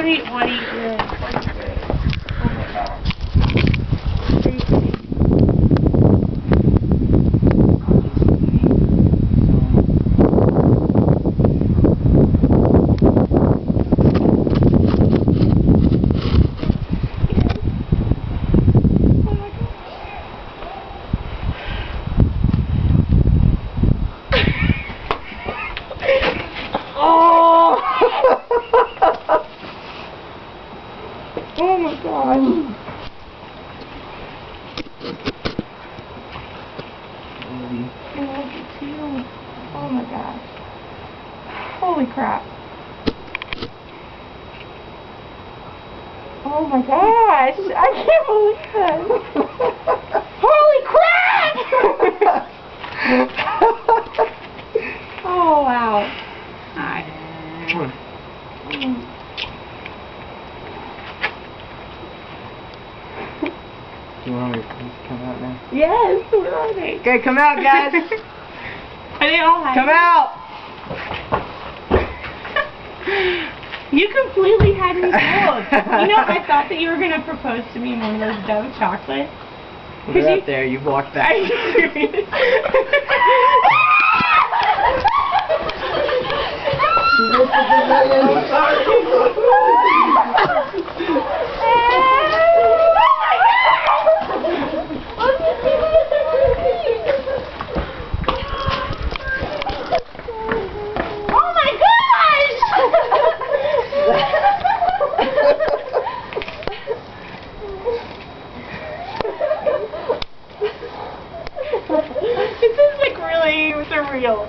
What are you doing? What are you doing? Oh my gosh. Are you kidding? Oh my god. I love you too. Oh my gosh. Holy crap. Oh my gosh. I can't believe it. Holy crap! Oh wow. Hi. Do you want me to come out now? Yes, where are they? Okay, come out, guys. Are they all hiding? Come out. You completely had me fooled. You know, I thought that you were going to propose to me in one of those Dove chocolates. We're up there. You've walked back. Are you serious? This is like really surreal.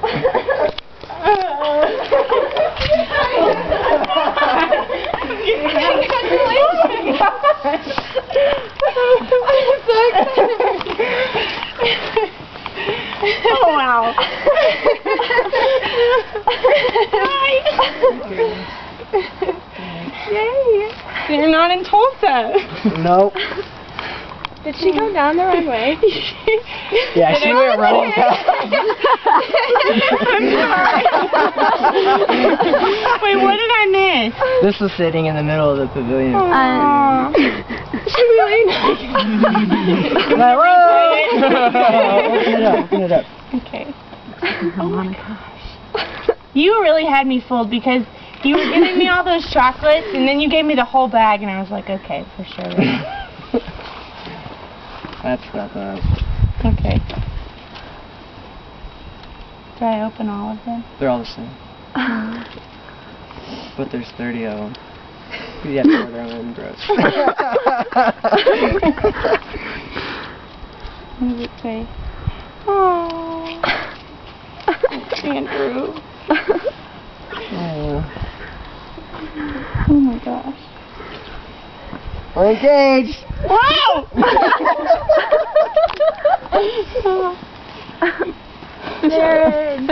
Oh wow. Hi. Yay. You're not in Tulsa. Nope. Did she go down the right way? Yeah, she went running fast. I'm sorry. Wait, what did I miss? This was sitting in the middle of the pavilion. She really nice. Hello. Open it up. Okay. Oh my gosh. You really had me fooled because you were giving me all those chocolates and then you gave me the whole bag and I was like, okay, for sure. That's not nice. Okay. Do I open all of them? They're all the same. But there's 30 of them. You have to order them in gross. What does it say? Oh, Andrew. Oh my gosh. We're engaged. Wow! Nerd.